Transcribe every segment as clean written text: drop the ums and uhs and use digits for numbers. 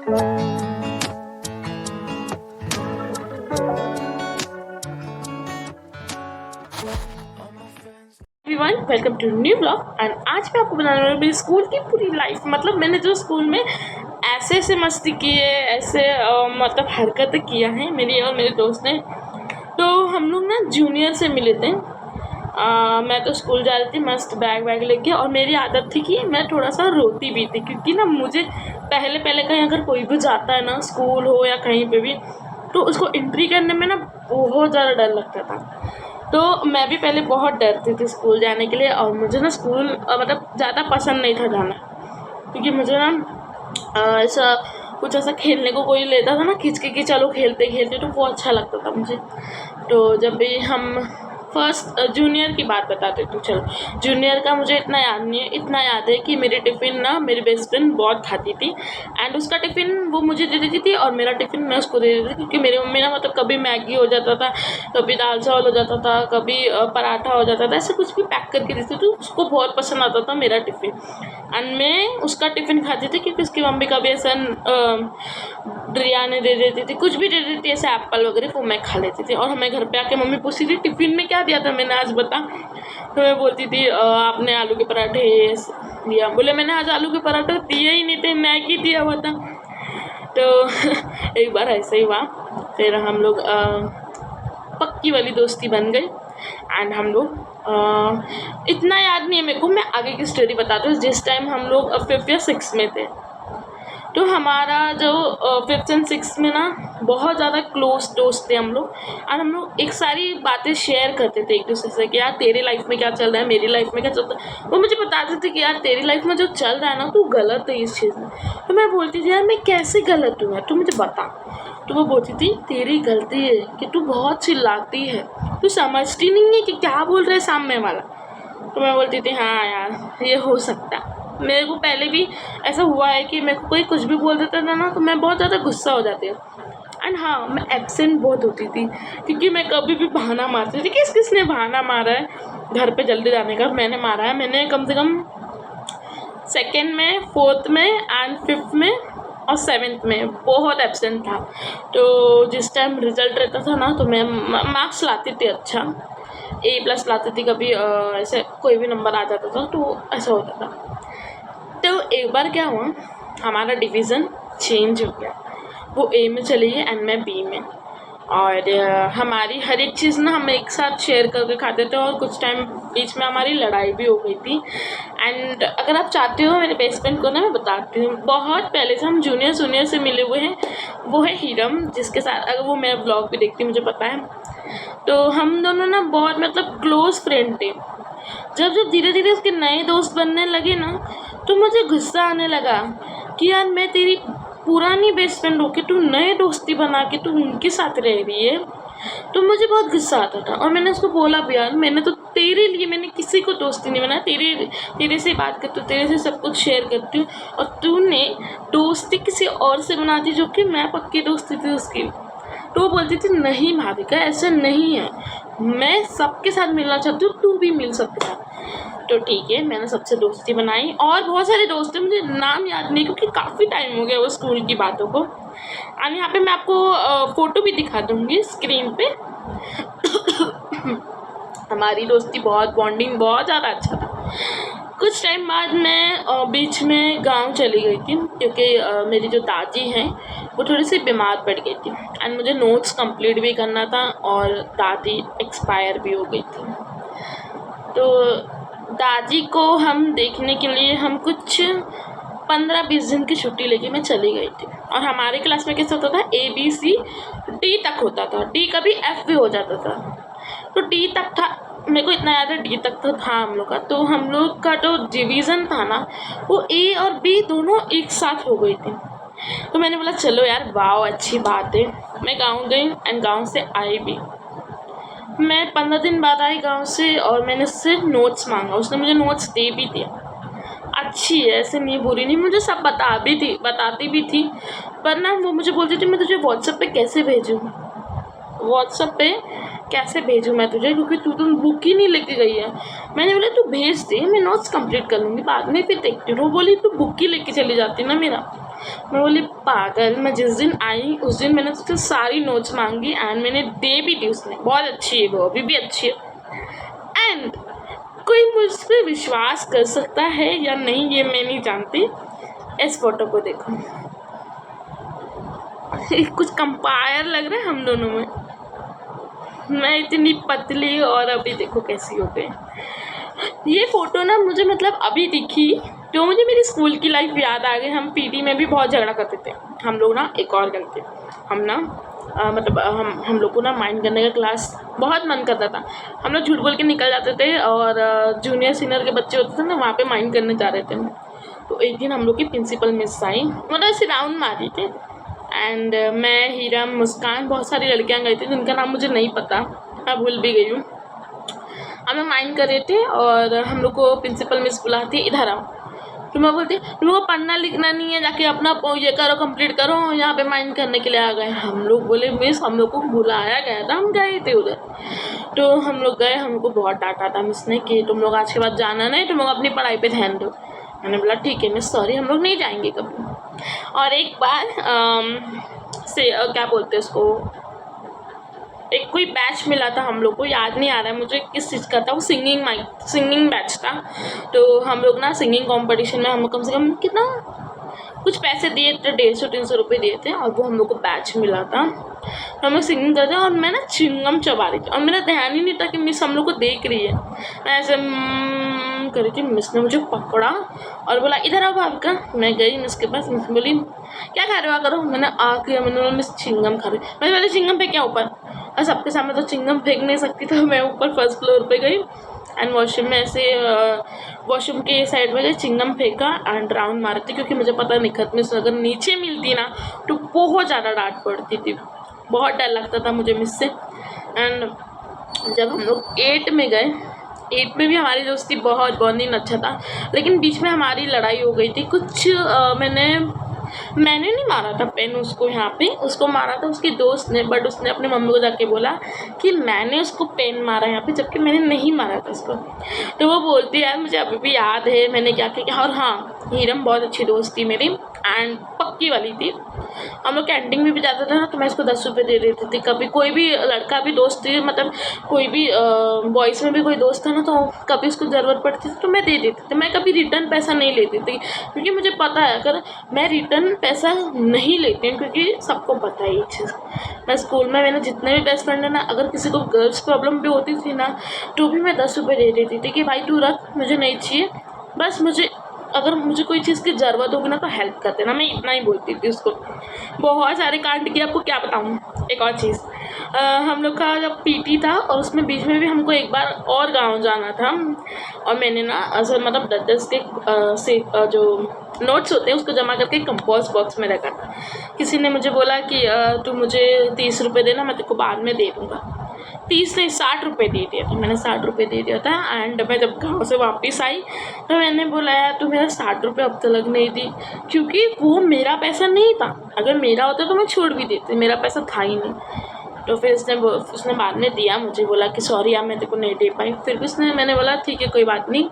Everyone, welcome to new blog. And आज मैं आपको बताने वाली हूँ मेरी स्कूल की पूरी लाइफ। मतलब मैंने जो स्कूल में ऐसे ऐसे मस्ती की है, ऐसे मतलब हरकतें किया है मेरी और मेरे दोस्त ने। तो हम लोग ना जूनियर से मिले थे। मैं तो स्कूल जा रही थी मस्त बैग वैग लेके, और मेरी आदत थी कि मैं थोड़ा सा रोती भी थी, क्योंकि ना मुझे पहले पहले कहीं अगर कोई भी जाता है ना, स्कूल हो या कहीं पे भी, तो उसको एंट्री करने में ना बहुत ज़्यादा डर लगता था। तो मैं भी पहले बहुत डरती थी स्कूल जाने के लिए, और मुझे ना स्कूल मतलब ज़्यादा पसंद नहीं था जाना, क्योंकि मुझे ना ऐसा कुछ ऐसा खेलने को कोई लेता था ना खींच के कि चलो खेलते खेलते, तो वो अच्छा लगता था मुझे। तो जब भी हम फर्स्ट जूनियर की बात बताते तो चलो, जूनियर का मुझे इतना याद नहीं है। इतना याद है कि मेरी टिफ़िन ना मेरी बेस्ट फ्रेंड बहुत खाती थी, एंड उसका टिफ़िन वो मुझे दे देती थी और मेरा टिफ़िन मैं उसको दे देती थी, क्योंकि मेरी मम्मी ना मतलब कभी मैगी हो जाता था, कभी दाल चावल हो जाता था, कभी पराठा हो जाता था, ऐसे कुछ भी पैक करके देती थी। तो उसको बहुत पसंद आता था मेरा टिफ़िन, एंड मैं उसका टिफ़िन खाती थी, क्योंकि उसकी मम्मी कभी ऐसा बिरयानी दे देती थी, कुछ भी दे देती थी, ऐसे एप्पल वगैरह, वो मैं खा लेती थी। और हमें घर पे आके मम्मी पूछती थी टिफ़िन में क्या दिया था मैंने आज, बता। तो मैं बोलती थी आपने आलू के पराठे दिया। बोले मैंने आज आलू के पराठे दिए ही नहीं थे, मैगी दिया हुआ था। तो एक बार ऐसा ही हुआ, फिर हम लोग पक्की वाली दोस्ती बन गई, एंड हम लोग इतना याद नहीं है मेरे को, मैं आगे की स्टोरी बताती हूँ। जिस टाइम हम लोग 5th या 6th में थे, तो हमारा जो 5th एंड 6th में ना बहुत ज़्यादा क्लोज दोस्त थे हम लोग, और हम लोग एक सारी बातें शेयर करते थे एक दूसरे से कि यार तेरी लाइफ में क्या चल रहा है, मेरी लाइफ में क्या चलता है। वो मुझे बताते थे कि यार तेरी लाइफ में जो चल रहा है ना, तू गलत है इस चीज़ में। तो मैं बोलती थी यार मैं कैसे गलत हूँ यार, तू मुझे बता। तो वो बोलती थी तेरी गलती है कि तू बहुत चिल्लाती है, तू समझती नहीं है कि क्या बोल रहे सामने वाला। तो मैं बोलती थी हाँ यार ये हो सकता है। मेरे को पहले भी ऐसा हुआ है कि मेरे को कोई कुछ भी बोल देता था ना, तो मैं बहुत ज़्यादा गुस्सा हो जाती हूँ। एंड हाँ, मैं एब्सेंट बहुत होती थी, क्योंकि मैं कभी भी बहाना मारती थी। किसने बहाना मारा है घर पे जल्दी जाने का? मैंने मारा है। मैंने कम से कम 2nd में, 4th में एंड 5th में और 7th में बहुत एब्सेंट था। तो जिस टाइम रिजल्ट रहता था ना, तो मैं मार्क्स लाती थी अच्छा, A+ लाती थी। कभी ऐसे कोई भी नंबर आ जाता था, तो ऐसा होता था। तो एक बार क्या हुआ, हमारा डिवीज़न चेंज हो गया। वो A में चली गई एंड मैं B में, और हमारी हर एक चीज़ ना हम एक साथ शेयर करके खाते थे, और कुछ टाइम बीच में हमारी लड़ाई भी हो गई थी। एंड अगर आप चाहते हो मेरे बेस्ट फ्रेंड को ना, मैं बताती हूँ, बहुत पहले से हम जूनियर से मिले हुए हैं। वो है हीरम, जिसके साथ अगर वो मेरा ब्लॉग भी देखती मुझे पता है। तो हम दोनों ना बहुत मतलब क्लोज़ फ्रेंड थे। जब जब धीरे धीरे उसके नए दोस्त बनने लगे ना, तो मुझे गुस्सा आने लगा कि यार मैं तेरी पुरानी बेस्ट फ्रेंड होके तू नए दोस्ती बना के तू उनके साथ रह रही है। तो मुझे बहुत गुस्सा आता था, और मैंने उसको बोला भी यार मैंने तो तेरे लिए, मैंने किसी को दोस्ती नहीं बनाया, तेरे से बात करती हूँ, तेरे से सब कुछ शेयर करती हूँ, और तूने दोस्ती किसी और से बना दी, जो कि मैं पक्की दोस्ती थी उसकी। तो वो बोलती थी नहीं भाविका ऐसा नहीं है, मैं सबके साथ मिलना चाहती हूँ, तू भी मिल सबके साथ। तो ठीक है, मैंने सबसे दोस्ती बनाई, और बहुत सारे दोस्त हैं, मुझे नाम याद नहीं क्योंकि काफ़ी टाइम हो गया वो स्कूल की बातों को। और यहाँ पे मैं आपको फ़ोटो भी दिखा दूँगी स्क्रीन पे। हमारी दोस्ती बहुत, बॉन्डिंग बहुत ज़्यादा अच्छा था। कुछ टाइम बाद मैं बीच में गांव चली गई थी, क्योंकि मेरी जो दादी हैं वो थोड़ी सी बीमार पड़ गई थी, एंड मुझे नोट्स कंप्लीट भी करना था, और दादी एक्सपायर भी हो गई थी। तो दादी को हम देखने के लिए हम कुछ 15-20 दिन की छुट्टी लेके मैं चली गई थी। और हमारे क्लास में कैसा होता था, ABCD तक होता था, D कभी F भी हो जाता था। तो D तक था, मेरे को इतना याद है D तक तो था हम लोग का। तो हम लोग का जो डिवीज़न था ना, वो A और B दोनों एक साथ हो गई थी। तो मैंने बोला चलो यार वाह अच्छी बात है। मैं गाँव गई एंड गाँव से आई भी। मैं 15 दिन बाद आई गाँव से, और मैंने उससे नोट्स मांगा, उसने मुझे नोट्स दे भी दिया। अच्छी है, ऐसे नहीं, बुरी नहीं, मुझे सब बताती भी थी। पर ना वो मुझे बोलती थी मैं तुझे व्हाट्सएप पे कैसे भेजूँ मैं तुझे, क्योंकि तू तो बुक ही नहीं लेके गई है। मैंने बोला तू भेज दे, मैं नोट्स कंप्लीट कर लूँगी, बाद में फिर देखती हूँ। वो बोली तू बुक ही लेके चली जाती ना मेरा। मैं बोली पागल, मैं जिस दिन आई उस दिन मैंने उससे सारी नोट्स मांगी एंड मैंने दे भी दी। उसने बहुत अच्छी है, वो अभी भी अच्छी है। एंड कोई मुझ पर विश्वास कर सकता है या नहीं ये मैं नहीं जानती। इस फोटो को देखो, कुछ कंपेयर लग रहा है हम दोनों में। मैं इतनी पतली और अभी देखो कैसी हो गई। ये फोटो ना मुझे मतलब अभी दिखी तो मुझे मेरी स्कूल की लाइफ याद आ गई। हम पीटी में भी बहुत झगड़ा करते थे हम लोग ना। एक और गलती, हम ना मतलब हम लोग को ना माइंड करने का क्लास बहुत मन करता था। हम लोग झूठ बोल के निकल जाते थे और जूनियर सीनियर के बच्चे होते थे ना, वहाँ पे माइंड करने जा रहे थे। तो एक दिन हम लोग की प्रिंसिपल मिस आई, मतलब ऐसे राउंड मारी थी एंड मैं, हीरा, मुस्कान, बहुत सारी लड़कियां गई थी जिनका नाम मुझे नहीं पता, मैं भूल भी गई हूँ। हम लोग माइंड कर रहे थे और हम लोग को प्रिंसिपल मिस बुलाती, इधर आओ। तो मैं बोलती तुम लोग को पढ़ना लिखना नहीं है, जाके अपना ये करो, कंप्लीट करो, यहाँ पे माइंड करने के लिए आ गए। हम लोग बोले मिस हम लोग को बुलाया गया था, हम गए थे उधर। तो हम लोग गए, हमको बहुत डांटा था मिस ने कि तुम लोग आज के बाद जाना नहीं, तुम लोग अपनी पढ़ाई पे ध्यान दो। मैंने बोला ठीक है मिस, सॉरी, हम लोग नहीं जाएंगे कभी। और एक बार क्या बोलते हैं उसको, एक कोई बैच मिला था हम लोग को, याद नहीं आ रहा है मुझे किस चीज़ का था वो, सिंगिंग बैच था। तो हम लोग ना सिंगिंग कंपटीशन में हम लोग कम से कम कितना कुछ पैसे दिए थे, 150-300 रुपये दिए थे और वो हम लोग को बैच मिला था। तो हम लोग सिंगिंग करते और मैं ना चिंगम चबा रही थी और मेरा ध्यान ही नहीं था कि मिस हम लोग को देख रही है। मैं ऐसे कर रही थी, मिस ने मुझे पकड़ा और बोला इधर आओ भाविका। मैं गई मिस के पास, मिस बोली क्या खा रहे हो करो। मैंने आके मैंने बोला मिस चिंगम खा रही। मैंने पहले चिंगम फेंक क्या ऊपर, और सबके सामने तो चिंगम फेंक नहीं सकती, तो मैं ऊपर फर्स्ट फ्लोर पे गई एंड वॉशरूम में ऐसे वॉशरूम के साइड में चिंगम फेंका एंड राउंड मारी थी, क्योंकि मुझे पता नहीं खत मिस अगर नीचे मिलती ना तो बहुत ज़्यादा डांट पड़ती थी, बहुत डर लगता था मुझे मिस से। एंड जब हम लोग 8 में गए, 8 में भी हमारी दोस्ती बहुत बॉन्डिंग अच्छा था, लेकिन बीच में हमारी लड़ाई हो गई थी कुछ। मैंने नहीं मारा था पेन उसको, यहाँ पे उसको मारा था उसकी दोस्त ने, बट उसने अपने मम्मी को जाके बोला कि मैंने उसको पेन मारा यहाँ पे, जबकि मैंने नहीं मारा था उसको। तो वो बोलती यार मुझे अभी भी याद है मैंने क्या किया। और हाँ, हीरम बहुत अच्छी दोस्त थी मेरी एंड पक्की वाली थी। हम लोग कैंटीन में भी जाते थे ना तो मैं इसको 10 रुपये दे देती थी। कभी कोई भी लड़का भी दोस्त थी, मतलब कोई भी बॉयज़ में भी कोई दोस्त था ना, तो कभी उसको ज़रूरत पड़ती थी तो मैं दे देती थी। मैं कभी रिटर्न पैसा नहीं लेती थी, क्योंकि मुझे पता है अगर मैं रिटर्न पैसा नहीं लेती हूँ, क्योंकि सबको पता है ये चीज़। मैं स्कूल में मैंने जितने भी बेस्ट फ्रेंड है ना, अगर किसी को गर्ल्स प्रॉब्लम भी होती थी ना तो भी मैं 10 रुपये दे देती थी कि भाई तू रख, मुझे नहीं चाहिए, बस मुझे अगर मुझे कोई चीज़ की ज़रूरत होगी ना तो हेल्प कर देना। मैं इतना ही बोलती थी उसको। बहुत सारे कांड किए, आपको क्या बताऊँ। एक और चीज़, हम लोग का जब पीटी था और उसमें बीच में भी हमको एक बार और गांव जाना था, और मैंने ना असल मतलब 10 के से जो नोट्स होते हैं उसको जमा करके कंपोस्ट बॉक्स में रखा था। किसी ने मुझे बोला कि तू मुझे 30 रुपये देना, मैं तेरे को बाद में दे दूँगा। 30 नहीं 60 रुपये दे दिया था मैंने, 60 रुपये दे दिया था। एंड मैं जब गाँव से वापस आई तो मैंने बोला यार तू मेरा 60 रुपये अब तक नहीं दी, क्योंकि वो मेरा पैसा नहीं था। अगर मेरा होता तो मैं छोड़ भी देती, मेरा पैसा था ही नहीं। तो फिर उसने बाद में दिया मुझे, बोला कि सॉरी यार मैं तेरे को नहीं दे पाई। फिर भी मैंने बोला ठीक है कोई बात नहीं।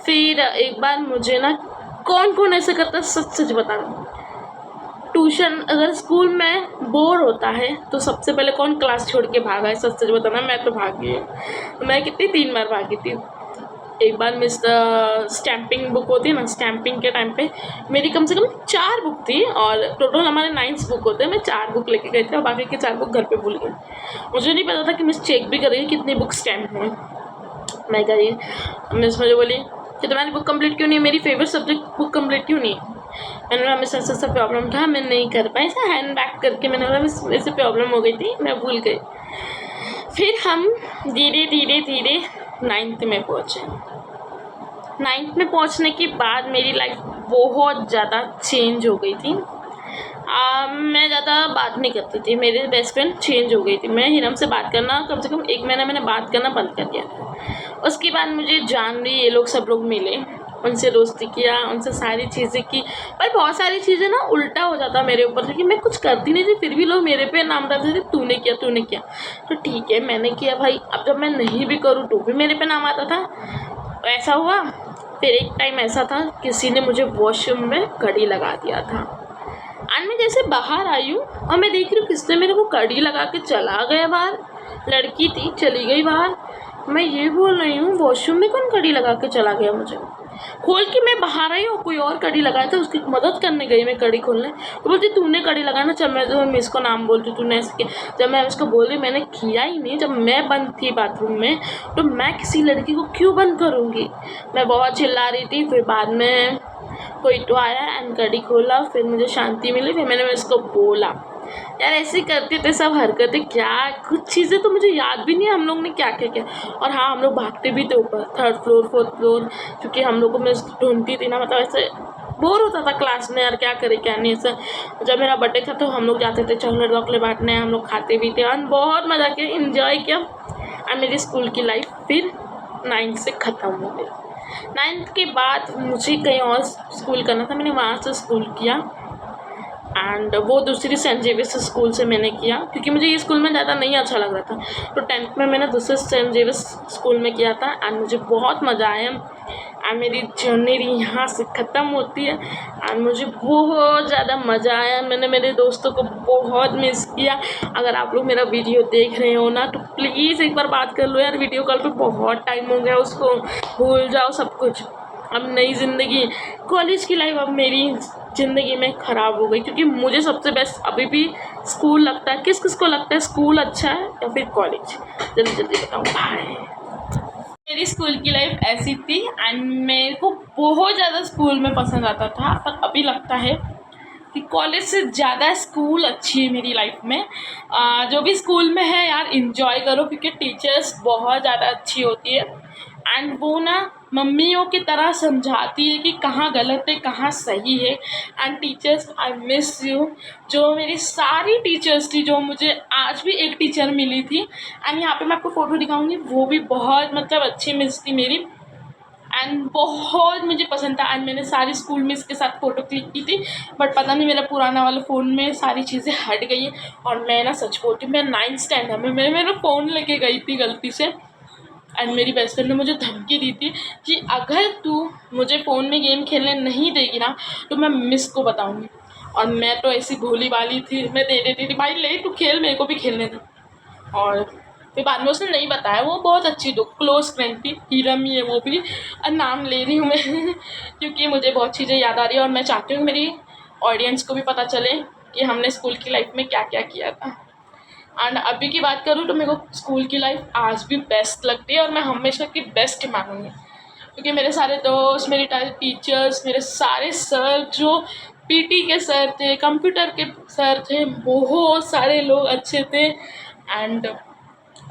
फिर एक बार मुझे ना कौन ऐसे करता, सच सच बता रहा हूँ, ट्यूशन अगर स्कूल में बोर होता है तो सबसे पहले कौन क्लास छोड़ के भागा है, सच सच बताना। मैं तो भागी हूँ। मैं कितनी 3 बार भागी थी। एक बार मिस स्टैम्पिंग बुक होती है ना, स्टैम्पिंग के टाइम पे मेरी कम से कम 4 बुक थी और टोटल हमारे 9 बुक होते हैं। मैं 4 बुक लेके गई थी और बाकी के 4 बुक घर पे भूल गई। मुझे नहीं पता था कि मिस चेक भी करेगी कितनी बुक स्टैम्प हुई। मैं गई, मिस मुझे बोली कि तुम्हारी बुक कंप्लीट क्यों नहीं है, मेरी फेवरेट सब्जेक्ट बुक कंप्लीट क्यों नहीं है। मैंने बोला मिस ऐसा प्रॉब्लम था, मैं नहीं कर पाई। ऐसा हैंड बैक करके मैंने बोला मिस ऐसे प्रॉब्लम हो गई थी, मैं भूल गई। फिर हम धीरे धीरे 9th में पहुँचे। 9th में पहुँचने के बाद मेरी लाइफ बहुत ज़्यादा चेंज हो गई थी। मैं ज़्यादा बात नहीं करती थी, मेरे बेस्ट फ्रेंड चेंज हो गई थी। मैं हिरम से बात करना कम से कम 1 महीना मैंने बात करना बंद कर दिया था। उसके बाद मुझे जानवी ये लोग सब लोग मिले, उनसे दोस्ती किया, उनसे सारी चीज़ें की। पर बहुत सारी चीज़ें ना उल्टा हो जाता मेरे ऊपर कि मैं कुछ करती नहीं थी, फिर भी लोग मेरे पे नाम डालते थे तूने किया। तो ठीक है मैंने किया भाई, अब जब मैं नहीं भी करूँ तो भी मेरे पे नाम आता था। ऐसा हुआ। फिर एक टाइम ऐसा था किसी ने मुझे वॉशरूम में कड़ी लगा दिया था एंड मैं जैसे बाहर आई हूँ और मैं देख रही हूँ किसने मेरे को कड़ी लगा के चला गया बाहर। लड़की थी, चली गई बाहर। मैं ये बोल रही हूँ वॉशरूम में कौन कड़ी लगा के चला गया। मुझे खोल के मैं बाहर आई और कोई और कड़ी लगाया था, उसकी मदद करने गई मैं कड़ी खोलने। तो बोलती तूने कड़ी लगाना, चल मैं तो मिस को नाम बोलती तूने ऐसे किया। जब मैं उसको बोली मैंने किया ही नहीं, जब मैं बंद थी बाथरूम में तो मैं किसी लड़की को क्यों बंद करूँगी। मैं बहुत चिल्ला रही थी। फिर बाद में कोई तो आया एंड कड़ी खोला, फिर मुझे शांति मिली। फिर मैंने उसको बोला यार ऐसे करते थे सब हरकतें, क्या कुछ चीज़ें तो मुझे याद भी नहीं है हम लोग ने क्या क्या किया। और हाँ हम लोग भागते भी थे ऊपर 3rd फ्लोर 4th फ्लोर, क्योंकि हम लोग को मैं ढूंढती थी ना, मतलब ऐसे बोर होता था क्लास में यार, क्या करे क्या नहीं। ऐसा जब मेरा बर्थडे था तो हम लोग जाते थे चॉकलेट वॉकलेट बांटने, हम लोग खाते भी थे और बहुत मज़ा किया, इन्जॉय किया। और मेरी स्कूल की लाइफ फिर 9th से ख़त्म हो गई। 9th के बाद मुझे कहीं और स्कूल करना था, मैंने वहाँ से स्कूल किया एंड वो दूसरी सेंट जेवियर्स स्कूल से मैंने किया, क्योंकि मुझे ये स्कूल में ज़्यादा नहीं अच्छा लग रहा था। तो 10th में मैंने दूसरे सेंट जेवियर्स स्कूल में किया था एंड मुझे बहुत मज़ा आया। एंड मेरी जर्नी यहाँ से ख़त्म होती है एंड मुझे बहुत ज़्यादा मज़ा आया। मैंने मेरे दोस्तों को बहुत मिस किया। अगर आप लोग मेरा वीडियो देख रहे हो ना तो प्लीज़ एक बार बात कर लो यार, वीडियो कॉल पे बहुत टाइम हो गया, उसको भूल जाओ सब कुछ। अब नई ज़िंदगी, कॉलेज की लाइफ अब मेरी ज़िंदगी में ख़राब हो गई, क्योंकि मुझे सबसे बेस्ट अभी भी स्कूल लगता है। किस किस को लगता है स्कूल अच्छा है या फिर कॉलेज, जल्दी जल्दी बताओ भाई। मेरी स्कूल की लाइफ ऐसी थी एंड मेरे को बहुत ज़्यादा स्कूल में पसंद आता था, पर अभी लगता है कि कॉलेज से ज़्यादा स्कूल अच्छी है मेरी लाइफ में। जो भी स्कूल में है यार इंजॉय करो, क्योंकि टीचर्स बहुत ज़्यादा अच्छी होती है एंड वो ना मम्मियों की तरह समझाती है कि कहाँ गलत है कहाँ सही है। And teachers I miss you. जो मेरी सारी टीचर्स थी, जो मुझे आज भी एक टीचर मिली थी एंड यहाँ पे मैं आपको फ़ोटो दिखाऊंगी, वो भी बहुत मतलब अच्छी मिस थी मेरी एंड बहुत मुझे पसंद था। एंड मैंने सारी स्कूल में इसके साथ फ़ोटो क्लिक की थी, बट पता नहीं मेरा पुराना वाला फ़ोन में सारी चीज़ें हट गई है। और मैं ना सच बोलती हूँ, मैं 9th स्टैंडर्ड में मैं मेरा फ़ोन लेके गई थी गलती से एंड मेरी बेस्ट फ्रेंड ने मुझे धमकी दी थी कि अगर तू मुझे फ़ोन में गेम खेलने नहीं देगी ना तो मैं मिस को बताऊँगी। और मैं तो ऐसी भोली वाली थी, मैं दे देती थी, भाई ले तू खेल, मेरे को भी खेलने दे। और फिर बाद में उसने नहीं बताया, वो बहुत अच्छी दो क्लोज फ्रेंड थी, हीरम ही है वो भी। और नाम ले रही हूँ मैं क्योंकि मुझे बहुत चीज़ें याद आ रही है और मैं चाहती हूँ मेरी ऑडियंस को भी पता चले कि हमने स्कूल की लाइफ में क्या क्या किया था। एंड अभी की बात करूँ तो मेरे को स्कूल की लाइफ आज भी बेस्ट लगती है और मैं हमेशा की बेस्ट मानूँगी, क्योंकि मेरे सारे दोस्त, मेरी टीचर्स, मेरे सारे सर, जो पीटी के सर थे, कंप्यूटर के सर थे, बहुत सारे लोग अच्छे थे। एंड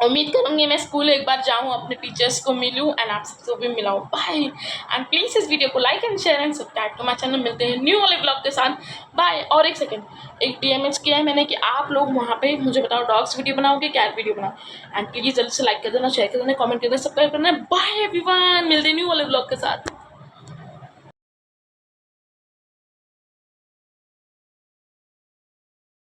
उम्मीद करूँगी मैं स्कूल एक बार जाऊँ, अपने टीचर्स को मिलूँ एंड आप सबको भी मिलाऊँ। बाय एंड प्लीज़ इस वीडियो को like and share and subscribe to my channel. मिलते हैं न्यू वाले ब्लॉग के साथ। बाय। और एक सेकंड, एक DMH किया है मैंने कि आप लोग वहाँ पे मुझे बताओ डॉग्स वीडियो बनाओगे, कैट वीडियो बनाओ। एंड प्लीज़ जल्दी से लाइक कर देना, शेयर कर देना, कमेंट कर देना, सब्सक्राइब करना। बाय एवरीवन, मिलते हैं न्यू वाले ब्लॉग के साथ।